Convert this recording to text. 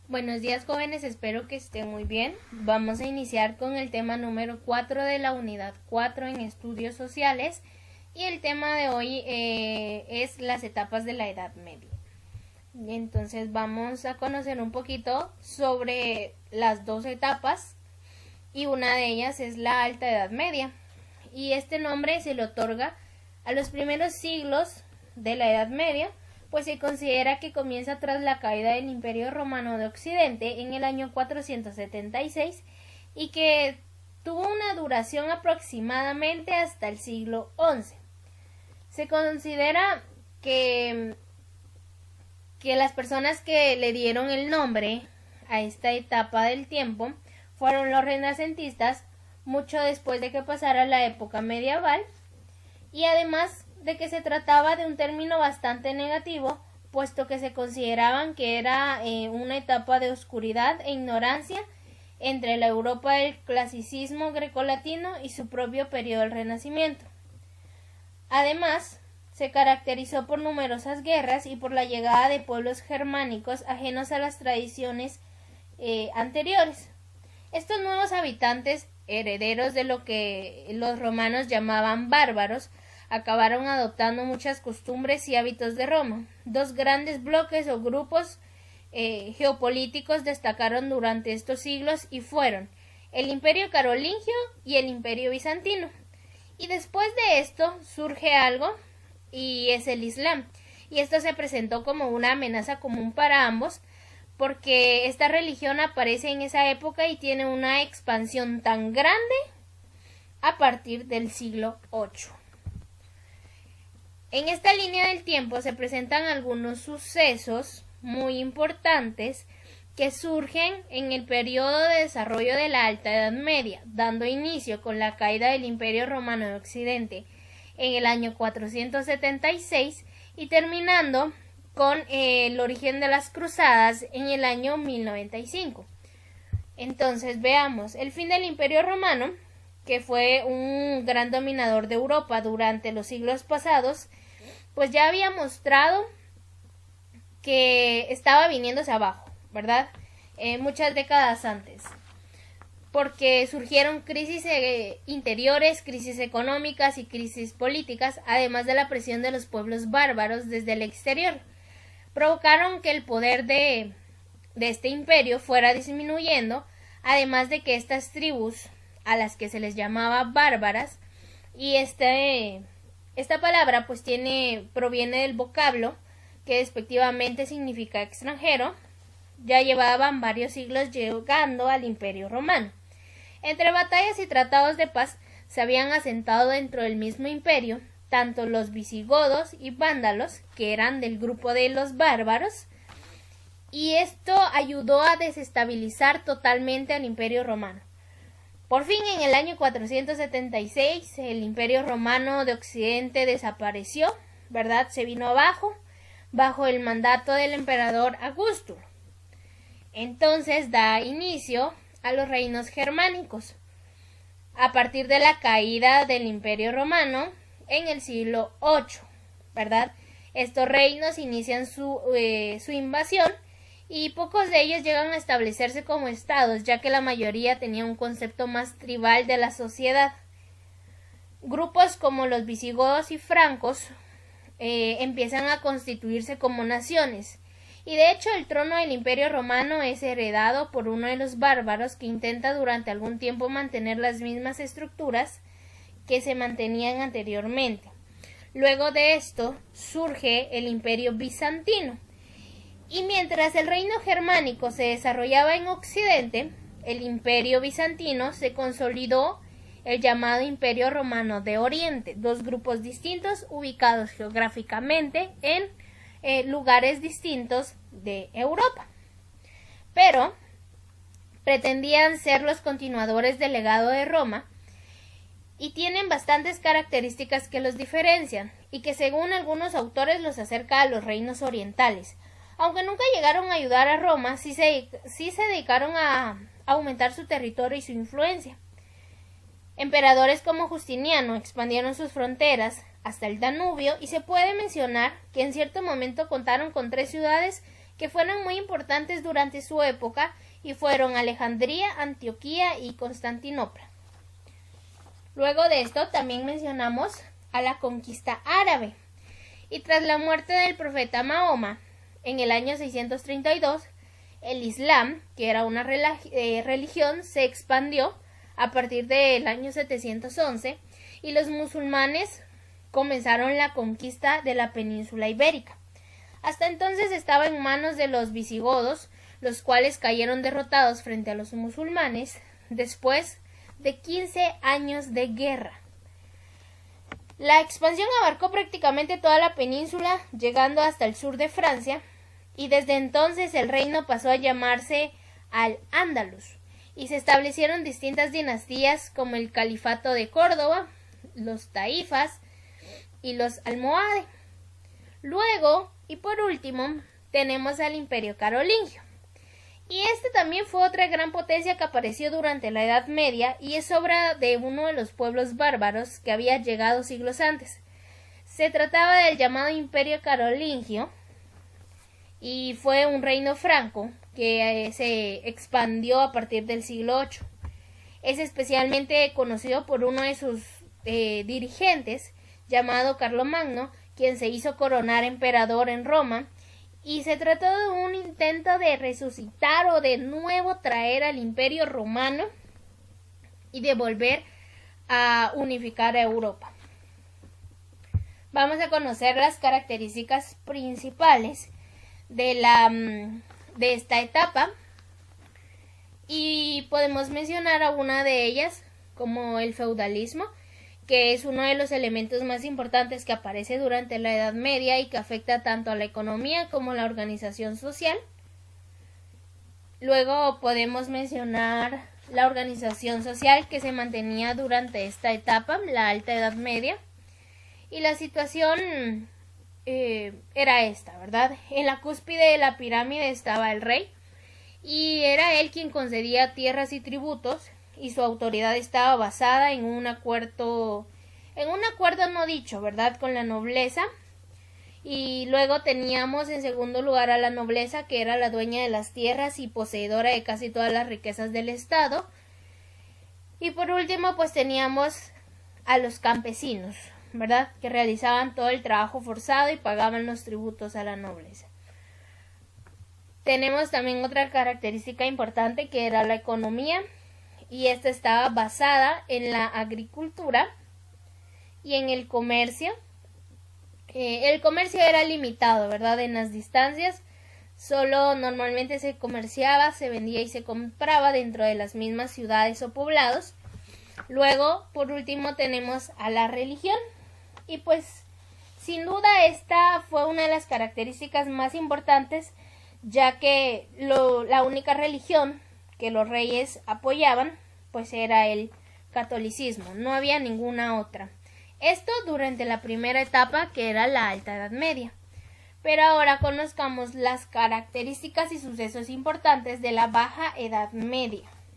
Buenos días, jóvenes, espero que estén muy bien. Vamos a iniciar con el tema número 4 de la unidad 4 en estudios sociales y el tema de hoy es las etapas de la Edad Media. Entonces vamos a conocer un poquito sobre las dos etapas y una de ellas es la Alta Edad Media, y este nombre se le otorga a los primeros siglos de la Edad Media, pues se considera que comienza tras la caída del Imperio Romano de Occidente en el año 476 y que tuvo una duración aproximadamente hasta el siglo XI. Se considera que las personas que le dieron el nombre a esta etapa del tiempo fueron los renacentistas, mucho después de que pasara la época medieval, y además de que se trataba de un término bastante negativo, puesto que se consideraban que era una etapa de oscuridad e ignorancia entre la Europa del clasicismo grecolatino y su propio periodo del Renacimiento. Además, se caracterizó por numerosas guerras y por la llegada de pueblos germánicos ajenos a las tradiciones anteriores. Estos nuevos habitantes, herederos de lo que los romanos llamaban bárbaros, acabaron adoptando muchas costumbres y hábitos de Roma. Dos grandes bloques o grupos geopolíticos destacaron durante estos siglos y fueron el Imperio Carolingio y el Imperio Bizantino. Y después de esto surge algo, y es el Islam. Y esto se presentó como una amenaza común para ambos, porque esta religión aparece en esa época y tiene una expansión tan grande a partir del siglo VIII. En esta línea del tiempo se presentan algunos sucesos muy importantes que surgen en el periodo de desarrollo de la Alta Edad Media, dando inicio con la caída del Imperio Romano de Occidente en el año 476 y terminando con el origen de las cruzadas en el año 1095. Entonces veamos, el fin del Imperio Romano, que fue un gran dominador de Europa durante los siglos pasados, pues ya había mostrado que estaba viniéndose abajo, ¿verdad? Muchas décadas antes, porque surgieron crisis interiores, crisis económicas y crisis políticas, además de la presión de los pueblos bárbaros desde el exterior. Provocaron que el poder de este imperio fuera disminuyendo, además de que estas tribus, a las que se les llamaba bárbaras, y esta palabra pues proviene del vocablo que despectivamente significa extranjero, ya llevaban varios siglos llegando al Imperio Romano. Entre batallas y tratados de paz se habían asentado dentro del mismo imperio tanto los visigodos y vándalos, que eran del grupo de los bárbaros, y esto ayudó a desestabilizar totalmente al Imperio Romano. Por fin, en el año 476, el Imperio Romano de Occidente desapareció, ¿verdad? Se vino abajo, bajo el mandato del emperador Augusto. Entonces da inicio a los reinos germánicos, a partir de la caída del Imperio Romano en el siglo VIII, ¿verdad? Estos reinos inician su invasión y pocos de ellos llegan a establecerse como estados, ya que la mayoría tenía un concepto más tribal de la sociedad. Grupos como los visigodos y francos empiezan a constituirse como naciones, y de hecho el trono del Imperio Romano es heredado por uno de los bárbaros que intenta durante algún tiempo mantener las mismas estructuras que se mantenían anteriormente. Luego de esto surge el Imperio Bizantino, y mientras el reino germánico se desarrollaba en Occidente, el Imperio Bizantino se consolidó el llamado Imperio Romano de Oriente, dos grupos distintos ubicados geográficamente en lugares distintos de Europa, pero pretendían ser los continuadores del legado de Roma y tienen bastantes características que los diferencian y que según algunos autores los acerca a los reinos orientales. Aunque nunca llegaron a ayudar a Roma, sí se dedicaron a aumentar su territorio y su influencia. Emperadores como Justiniano expandieron sus fronteras hasta el Danubio y se puede mencionar que en cierto momento contaron con 3 ciudades que fueron muy importantes durante su época y fueron Alejandría, Antioquía y Constantinopla. Luego de esto también mencionamos a la conquista árabe, y tras la muerte del profeta Mahoma en el año 632, el Islam, que era una religión, se expandió a partir del año 711 y los musulmanes comenzaron la conquista de la península ibérica. Hasta entonces estaba en manos de los visigodos, los cuales cayeron derrotados frente a los musulmanes después de 15 años de guerra. La expansión abarcó prácticamente toda la península, llegando hasta el sur de Francia, y desde entonces el reino pasó a llamarse Al-Ándalus, y se establecieron distintas dinastías como el Califato de Córdoba, los Taifas y los Almohade. Luego, y por último, tenemos al Imperio Carolingio. Y este también fue otra gran potencia que apareció durante la Edad Media y es obra de uno de los pueblos bárbaros que había llegado siglos antes. Se trataba del llamado Imperio Carolingio y fue un reino franco que se expandió a partir del siglo VIII. Es especialmente conocido por uno de sus dirigentes, llamado Carlomagno, quien se hizo coronar emperador en Roma, y se trató de un intento de resucitar o de nuevo traer al Imperio Romano y de volver a unificar a Europa. Vamos a conocer las características principales de esta etapa y podemos mencionar a una de ellas como el feudalismo, que es uno de los elementos más importantes que aparece durante la Edad Media y que afecta tanto a la economía como a la organización social. Luego podemos mencionar la organización social que se mantenía durante esta etapa, la Alta Edad Media, y la situación era esta, ¿verdad? En la cúspide de la pirámide estaba el rey, y era él quien concedía tierras y tributos, y su autoridad estaba basada en un acuerdo no dicho, ¿verdad?, con la nobleza. Y luego teníamos en segundo lugar a la nobleza, que era la dueña de las tierras y poseedora de casi todas las riquezas del estado. Y por último, pues teníamos a los campesinos, ¿verdad?, que realizaban todo el trabajo forzado y pagaban los tributos a la nobleza. Tenemos también otra característica importante, que era la economía, y esta estaba basada en la agricultura y en el comercio. El comercio era limitado, ¿verdad?, en las distancias. Solo normalmente se comerciaba, se vendía y se compraba dentro de las mismas ciudades o poblados. Luego, por último, tenemos a la religión. Y pues, sin duda, esta fue una de las características más importantes, ya que la única religión que los reyes apoyaban, pues era el catolicismo, no había ninguna otra. Esto durante la primera etapa, que era la Alta Edad Media. Pero ahora conozcamos las características y sucesos importantes de la Baja Edad Media.